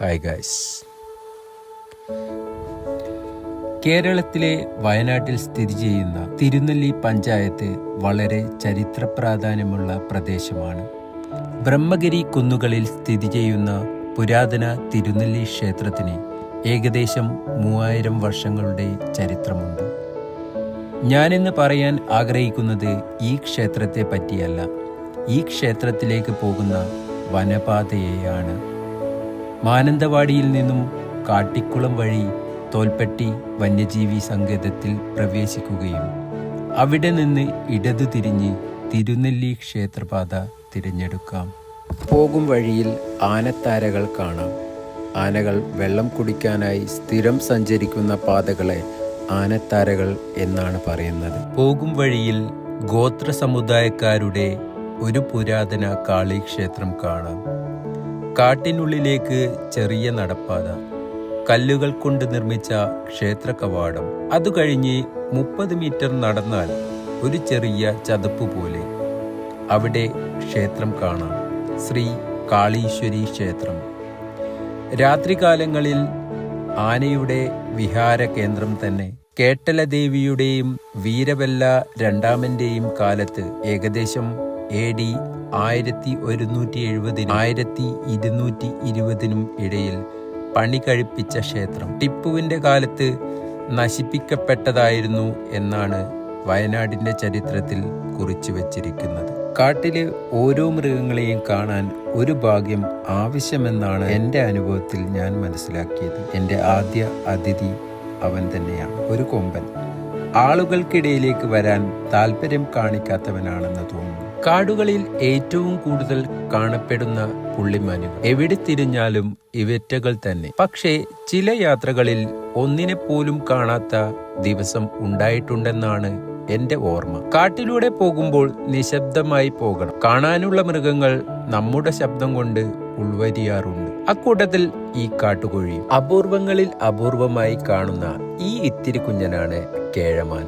Hi guys. കേരളത്തിലെ വയനാട്ടിൽ സ്ഥിതി ചെയ്യുന്ന തിരുനെല്ലി പഞ്ചായത്ത് വളരെ ചരിത്ര പ്രാധാന്യമുള്ള പ്രദേശമാണ്. ബ്രഹ്മഗിരി കുന്നുകളിൽ സ്ഥിതി ചെയ്യുന്ന പുരാതന തിരുനെല്ലി ക്ഷേത്രത്തിന് ഏകദേശം 3000 വർഷങ്ങളുടെ ചരിത്രമുണ്ട്. ഞാനിന്ന് പറയാൻ ആഗ്രഹിക്കുന്നത് ഈ ക്ഷേത്രത്തെ പറ്റിയല്ല, ഈ ക്ഷേത്രത്തിലേക്ക് പോകുന്ന വനപാതയെയാണ്. മാനന്തവാടിയിൽ നിന്നും കാട്ടിക്കുളം വഴി തോൽപ്പെട്ടി വന്യജീവി സങ്കേതത്തിൽ പ്രവേശിക്കുകയും അവിടെ നിന്ന് ഇടതു തിരിഞ്ഞ് തിരുനെല്ലി ക്ഷേത്രപാത തിരഞ്ഞെടുക്കാം. പോകും വഴിയിൽ ആനത്താരകൾ കാണാം. ആനകൾ വെള്ളം കുടിക്കാനായി സ്ഥിരം സഞ്ചരിക്കുന്ന പാതകളെ ആനത്താരകൾ എന്നാണ് പറയുന്നത്. പോകും വഴിയിൽ ഗോത്ര സമുദായക്കാരുടെ ഒരു പുരാതന കാളീക്ഷേത്രം കാണാം. കാട്ടിനുള്ളിലേക്ക് ചെറിയ നടപ്പാത, കല്ലുകൾ കൊണ്ട് നിർമ്മിച്ച ക്ഷേത്ര കവാടം. അത് കഴിഞ്ഞ് 30 മീറ്റർ നടന്നാൽ ഒരു ചെറിയ ചതുപ്പ് പോലെ അവിടെ ക്ഷേത്രം കാണാം. ശ്രീ കാളീശ്വരി ക്ഷേത്രം. രാത്രികാലങ്ങളിൽ ആനയുടെ വിഹാര കേന്ദ്രം തന്നെ. കേട്ടലദേവിയുടെയും വീരബല്ല രണ്ടാമന്റെയും കാലത്ത് ഏകദേശം AD 1170 1220 ഇടയിൽ പണി കഴിപ്പിച്ച ക്ഷേത്രം ടിപ്പുവിന്റെ കാലത്ത് നശിപ്പിക്കപ്പെട്ടതായിരുന്നു എന്നാണ് വയനാടിന്റെ ചരിത്രത്തിൽ കുറിച്ചു വച്ചിരിക്കുന്നത്. കാട്ടിലെ ഓരോ മൃഗങ്ങളെയും കാണാൻ ഒരു ഭാഗ്യം ആവശ്യമെന്നാണ് എൻ്റെ അനുഭവത്തിൽ ഞാൻ മനസ്സിലാക്കിയത്. എൻ്റെ ആദ്യ അതിഥി അവൻ തന്നെയാണ്, ഒരു കൊമ്പൻ. ആളുകൾക്കിടയിലേക്ക് വരാൻ താല്പര്യം കാണിക്കാത്തവനാണെന്ന് തോന്നുന്നു. കാടുകളിൽ ഏറ്റവും കൂടുതൽ കാണപ്പെടുന്ന പുള്ളിമാനുകൾ. എവിടെ തിരിഞ്ഞാലും ഇവറ്റകൾ തന്നെ. പക്ഷേ ചില യാത്രകളിൽ ഒന്നിനെ പോലും കാണാത്ത ദിവസം ഉണ്ടായിട്ടുണ്ടെന്നാണ് എന്റെ ഓർമ്മ. കാട്ടിലൂടെ പോകുമ്പോൾ നിശബ്ദമായി പോകണം. കാണാനുള്ള മൃഗങ്ങൾ നമ്മുടെ ശബ്ദം കൊണ്ട് ഉൾവരിയാറുണ്ട്. അക്കൂട്ടത്തിൽ ഈ കാട്ടുകോഴി. അപൂർവങ്ങളിൽ അപൂർവമായി കാണുന്ന ഈ ഇത്തിരി കുഞ്ഞനാണ് കേഴമാൻ.